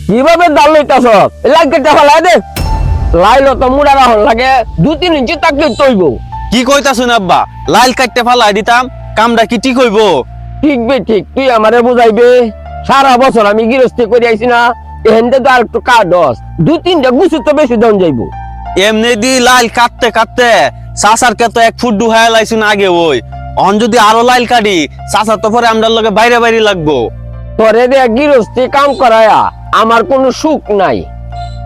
কিভাবে দাল লইতাছ লাইল কেটে ফেলাই দে লাইলো তো মুড়া রাহন লাগে 2-3 ইঞ্চি তাকলে তৈব কি কইতাছুন আব্বা লাইল কাটতে ফালাই দিতাম কামটা কি ঠিক হইব ঠিক বে ঠিক তুই আমারে বুঝাইবে সারা বছর আমি গৃহস্থী করে আইছি না এহেনতে তো আর একটু কাটস 2-3টা গুছু তো বেশি দাম যাইব এমনি দি লাইল কাটতে কাটতে চাচার কে তো 1 ফুট ডুহাই লাইছুন আগে ওই অন যদি আরো লাইল কাটি চাচা তো পরে আমরার লগে বাইরে বাইরে লাগবো তোরে দে গৃহস্থী কাম করায়া আমার কোনো সুখ নাই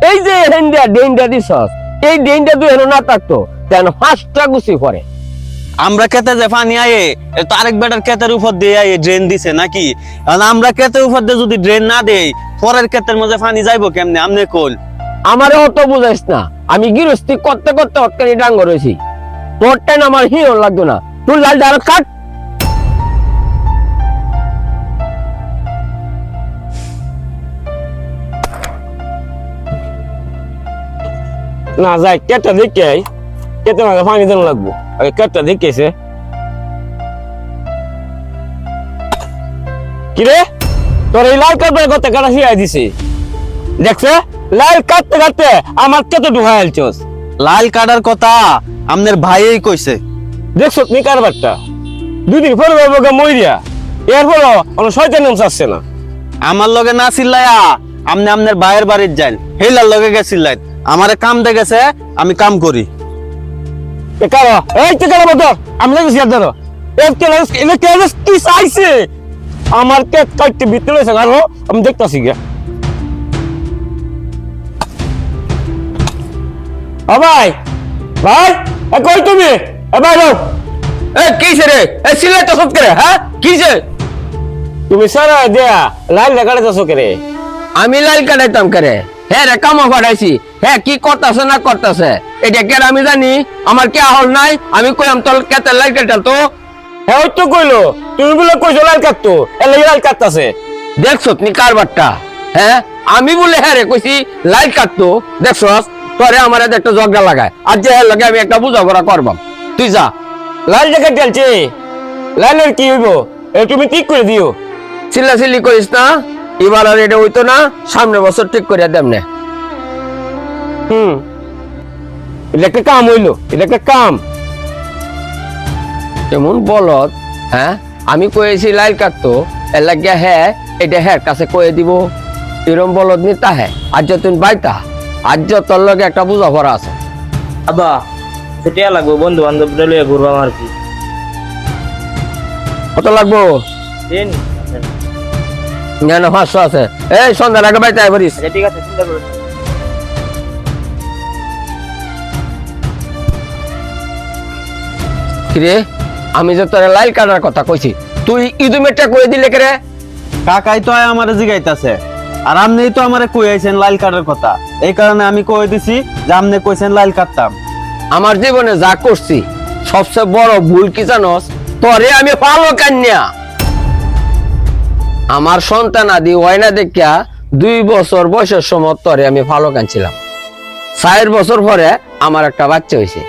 এই যে হেন্ডিয়া ডেন্ডা দিছস এই ডেন্ডা তুই হেন না থাকতো তেন 5টা গুছি পরে আমরা খেতে যে পানি আয়ে তো আরেক বেটার ক্ষেতের উপর দিয়ে আয়ে ড্রেন দিছে নাকি কারণ আমরা ক্ষেতের উপর দিয়ে যদি ড্রেন না দেই পরের ক্ষেতের মধ্যে পানি যাইবো কেমনে আমনে কোন আমারে অত বুঝাইস না আমি গৃহস্থী করতে করতে অটকানি ডাঙ্গ রয়েছি তোর টাইম আমার হিও লাগতো না তুই লাল ডাল কাট না যাই কেটটা দেখে কেটে মাঝে পানি দেন লাগবো আগে কেটটা দেখেছে কিরে তোর এই লাল কাটবার করতে কাটা শিয়াই দিছে দেখছে লাল কাটতে কাটতে আমার কেটে ঢুকাই আলছস লাল কাটার কথা আমনের ভাইই কইছে দেখছ নি কারবারটা 2 দিন পরে বাবা মইরিয়া এরপর অন শয়তান নাম চাচ্ছে না আমার লগে না চিল্লায়া আমনে আমনের ভাইয়ের বাড়ির যাইল হেলার লগে গেছিলেন আমারে কাম দে গেছে আমি কাম করি এ কারা এই তে কারা বড় আমি লাগি সিয়ার ধরো এ কেলে কি চাইছে আমার কেট কাটতে ভিতরে এসে গেল আমি দেখতাছি গিয়া ও ভাই ভাই এ কই তুমি এ ভাই লো এ কিছে রে এ সিলে তো সব করে হ্যাঁ কিছে তুমি সারা দেয়া লাল লাগাড়ে যাছো করে আমি লাল কাটাইতাম করে হ্যাঁ রে কামা ফাটাইছি হ্যাঁ কি করতেছে না করতেছে এটা কে আমি জানি আমার কে হল নাই আমি কইলাম তোর কেতে লাল কাটাল তো হ্যাঁ ওই তো কইলো তুমি বলে কইছো লাল কাটতো এ লাল কাটতাছে দেখছো তুমি কারবারটা হ্যাঁ আমি বলে হ্যাঁ রে কইছি লাল কাটতো দেখছস তোরে আমার একটা ঝগড়া লাগায় আর যে হ্যাঁ লাগে আমি একটা বুঝাপড়া করবাম তুই যা লাল জায়গা ঢালছে লালের কি হইব এ তুমি ঠিক করে দিও চিল্লাচিল্লি করিস না এবার আর এটা হইতো না সামনে বছর ঠিক করে দেব না এটা একটা কাম হইলো এটা একটা কাম কেমন বলত হ্যাঁ আমি কয়েছি লাইল কাটতো এর লাগিয়া হ্যাঁ এটা হ্যাঁ কাছে কয়ে দিব এরম বলদ নি তা হ্যাঁ আজ তুমি বাইতা আজ তোর লগে একটা বুঝাপড়া আছে আব্বা সেটা লাগবো বন্ধু বান্ধব লইয়া ঘুরবাম আর কি কত লাগবো দিন না 500 আছে এই সন্ধ্যার আগে বাইতে আইবরিস আচ্ছা ঠিক আছে চিন্তা করো কিরে আমি যে তোর লাইল কাটার কথা কইছি তুই ইদুমেটা কই দিলে কেরে কাকাই তো আমারে জিগাইতাছে আর আমনেই তো আমারে কই আইছেন লাল কাটার কথা এই কারণে আমি কই দিছি যে আমনে কইছেন লাল কাটতাম আমার জীবনে যা করছি সবচেয়ে বড় ভুল কি জানোস তোরে আমি পালো কান্যা আমার সন্তান আদি হয় না দেখিয়া 2 বছর বয়সের সময় তোরে আমি ভালো কানছিলাম 4 বছর পরে আমার একটা বাচ্চা হয়েছে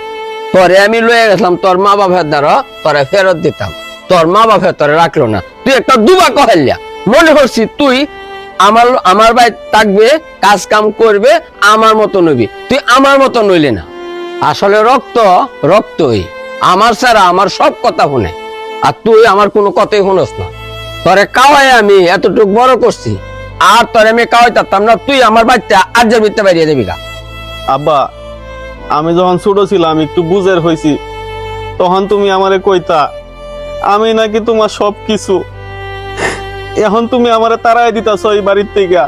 তোরে আমি লয়ে গেছিলাম তোর মা বাবার দ্বারা তোরে ফেরত দিতাম তোর মা বাবা তোরে রাখলো না তুই একটা দুবা কহেলিয়া মনে করছি তুই আমার ভাই থাকবে কাজ কাম করবে আমার মতো নবি তুই আমার মতো নইলি না আসলে রক্ত রক্তই আমার ছাড়া আমার সব কথা শুনে আর তুই আমার কোনো কথাই শুনস না তোরে কাওয়াই আমি এতটুকু বড় করছি আর তোরে আমি কাওয়াইতাম না তুই আমার বাচ্চা আজের ভিতরে বাইরে দেবি গা আব্বা আমি যখন ছোট ছিলাম একটু বুঝের হইছি তখন তুমি আমারে কইতা আমি নাকি তোমার সবকিছু এখন তুমি আমারে তাড়াই দিতাছো এই বাড়ির থেকে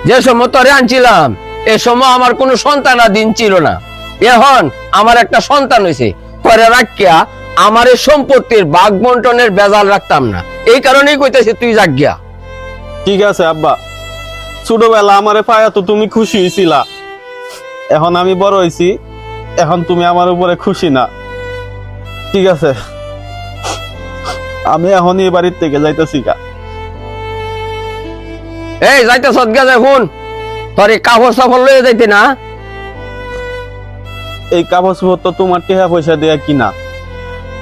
যে সময় তোরে আনছিলাম এ সময় আমার কোনো সন্তান দিন ছিল না এখন আমার একটা সন্তান হয়েছে তোরে রাখিয়া আমার এই সম্পত্তির ভাগ বন্টনের বেজাল রাখতাম না এই কারণেই কইতেছি তুই জাগিয়া ঠিক আছে আব্বা ছোটবেলা আমারে পায়া তো তুমি খুশি হইছিলা এখন আমি বড় হইছি এখন তুমি আমার উপরে খুশি না ঠিক আছে আমি এখন এই বাড়ির থেকে যাইতেছি গা এই যাইতে সদগা যায় ফোন তোর এই কাপড় সাফর লয়ে যাইতে না এই কাপড় চোপড় তো তোমার টেহা পয়সা দেয়া কিনা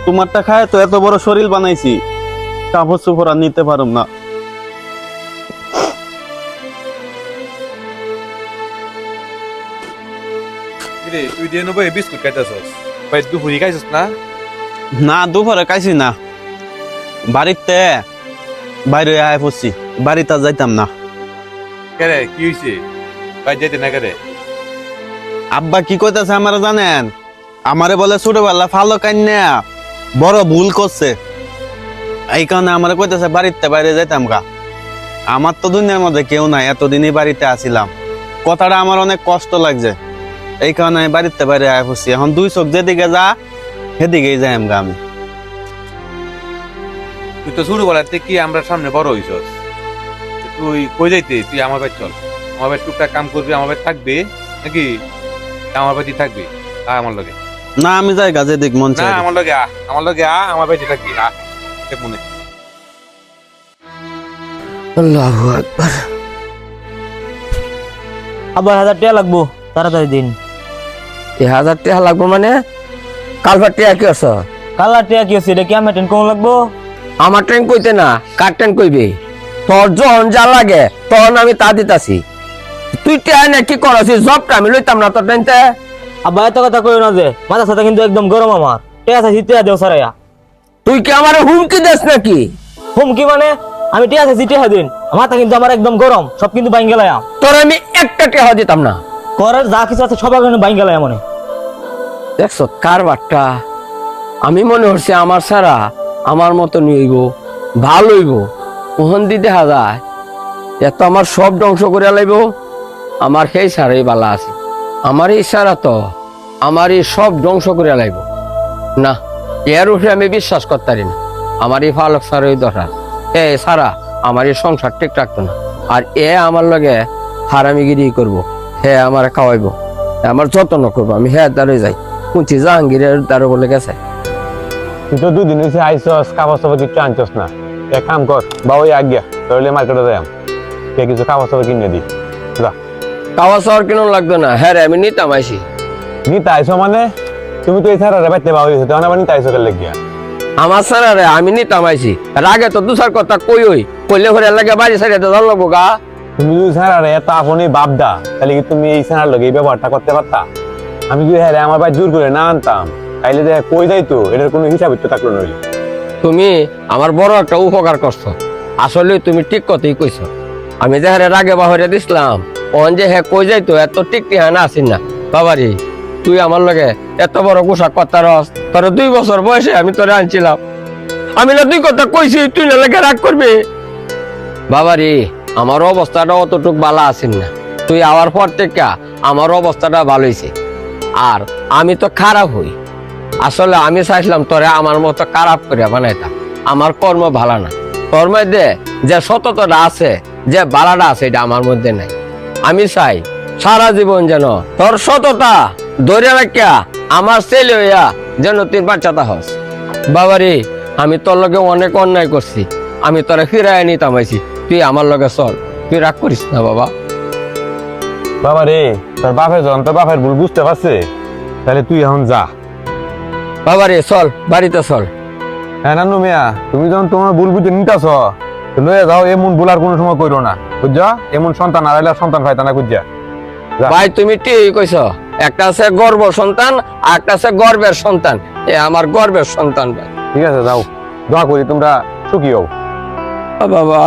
তোমারটা খায় তো এত বড় শরীর বানাইছি কাপড় চোপড় আর নিতে পারুম না কিরে তুই দিয়ে নেবো বিস্কুট খাইতেছস ভাই দুপুরি খাইছস না না দুপুরে খাইছি না, বাড়িতে বাইরে আয় পড়ছি, বাড়িতে আর যাইতাম না। কেরে কি হইছে ভাই যেতে না কেরে আব্বা কি কইতাছে আমার জানেন? আমারে বলে ছোটবেলা ভালো কান্না বড় ভুল করছে, এই কারণে আমারে কইতাছে বাড়িতে বাইরে যাইতাম গা। আমার তো দুনিয়ার মধ্যে কেউ নাই, এতদিনই বাড়িতে আসিলাম, কথাটা আমার অনেক কষ্ট লাগছে, এই কারণে আমি বাড়িতে বাইরে আয় পড়ছি। এখন দুই চোখ যেদিকে যা সেদিকেই যাই আমগা আমি। তুই তো ছোটবেলার থেকে আমরা সামনে বড় হইছস, তুই কই যাইতে তুই আমার বাড়ি চল, আমার বাড়ি টুকটাক কাম করবি, আমার বাড়ি থাকবে নাকি আমার বাড়ি থাকবি আমার লগে না আমি যাই গা যেদিক মন না চাই। আমার লগে আমার লগে আমার বাড়ি থাকবি মনে আল্লাহু আকবার। আবার 1000 টাকা লাগবো, তাড়াতাড়ি দিন। 1000 টাকা লাগবো মানে? কালফার টাকা কি আছে? কালার টাকা কি হচ্ছে, এটা কি আমি টেন কোন লাগবো? আমার ট্রেন কইতে না, কার ট্রেন কইবে? তোর যখন যা লাগে তখন আমি তা দিতাছি। তুই টাকা না কি করছিস? জবটা আমি লইতাম না তোর ট্রেনতে। আবার এত কথা কইও না যে, মাথা সাথে কিন্তু একদম গরম আমার। টাকা চাইছি টাকা দেও সারাইয়া। তুই কি আমার হুমকি দেস নাকি? হুমকি মানে? আমি টাকা চাইছি টাকা দিন, মাথা কিন্তু আমার একদম গরম, সব কিন্তু বাইন গেলাম। তোর আমি একটা টাকা দিতাম না। করার যা কিছু আছে সবার কিন্তু বাইন গেলাম মনে। দেখছো কারবারটা? আমি মনে হচ্ছে আমার সারা আমার মতো নিইব, ভালো হইব। ওহন দি দেখা যায় এত আমার সব ধ্বংস করে লাইব। আমার সেই সারাই বালা আছে, আমার এই সারা তো আমার এই সব ধ্বংস করে লাইব না। এর উপরে আমি বিশ্বাস করতে পারি না। আমার এই ফালক সারাই দরকার। এ সারা আমার এই সংসার ঠিক রাখতো না, আর এ আমার লগে হারামিগিরি করবো, হে আমার খাওয়াইবো, আমার যত্ন করবো। আমি হ্যাঁ দ্বারে যাই, শুনছি জাহাঙ্গীরের দ্বারে বলে গেছে। তুই তো দুদিন হয়েছে আইসস, কাগজ টাগজ কিছু আনছস না। এক কাম কর বা ওই আজ্ঞা তাহলে মার্কেটে যাই কিছু কাগজ টাগজ কিনে দিই। যা খাওয়া চাওয়ার কেন লাগতো না? হ্যাঁ রে আমি নিতাম আইসি। নিতে আইসো মানে তুমি তো এই ছাড়া বাইতে পাওয়া গেছো, তখন আবার নিতে আইসো কেন লেগিয়া? আমার সারা রে আমি নিতাম আইসি। এর আগে তো দুসার কথা কই কইলে ঘরে লাগে বাড়ি সাইডে তো ধর লাগবো গা। তুমি যদি ছাড়া এত আপনি বাপদা, তাহলে কি তুমি এই ছাড়ার লগে এই ব্যবহারটা করতে পারতা? আমি যদি হ্যাঁ আমার ভাই জোর করে না আনতাম তাইলে যে কই যাইতো এটার কোনো হিসাব তো থাকলো নইলে। তুমি আমার বড় একটা উপকার করছো, আসলে তুমি ঠিক কথাই কইছো। আমি যে হ্যাঁ রাগে বাহরে দিছিলাম, ওন যে হ্যাঁ কই যাইতো এত টিকটি হ্যাঁ না আসিন না। বাবারি তুই আমার লগে এত বড় পোশাক কথা রস, তোর 2 বছর বয়সে আমি তোরে আনছিলাম। আমি না তুই কথা কইছি, তুই না লেগে রাগ করবি? বাবারি আমার অবস্থাটা অতটুক ভালো আসিন না, তুই আওয়ার পর থেকে আমার অবস্থাটা ভালো হয়েছে। আর আমি তো খারাপ হই, আসলে আমি চাইছিলাম তোরে আমার মতো খারাপ করে বানাইতাম। আমার কর্ম ভালো না, তোর মধ্যে যে সততাটা আছে, যে বালাটা আছে, এটা আমার মধ্যে নাই। আমি চাই সারা জীবন যেন তোর সততা ধরে রাখিয়া আমার ছেলে হইয়া যেন তুই বাচ্চাটা হস। বাবারে আমি তোর লগে অনেক অন্যায় করছি, আমি তোরা ফিরাই নিতাম আইছি, তুই আমার লগে চল, তুই রাগ করিস না বাবা। বাবা রে তোর বাপের যখন তোর বাপের ভুল বুঝতে পারছে, তাহলে তুই এখন যা। বাবারে চল, বাড়িতে চল। হ্যাঁ নানু মিয়া, তুমি যখন তোমার ভুল বুঝে নিতেছ লয়ে যাও, এমন ভুল আর কোনো সময় করো না, বুঝছো? এমন সন্তান আর সন্তান পাইতা না, বুঝছা? ভাই তুমি ঠিকই কইছ, একটা আছে গর্ব সন্তান আর একটা আছে গর্বের সন্তান। এ আমার গর্বের সন্তান ভাই। ঠিক আছে যাও, দোয়া করি তোমরা সুখী হও। বাবা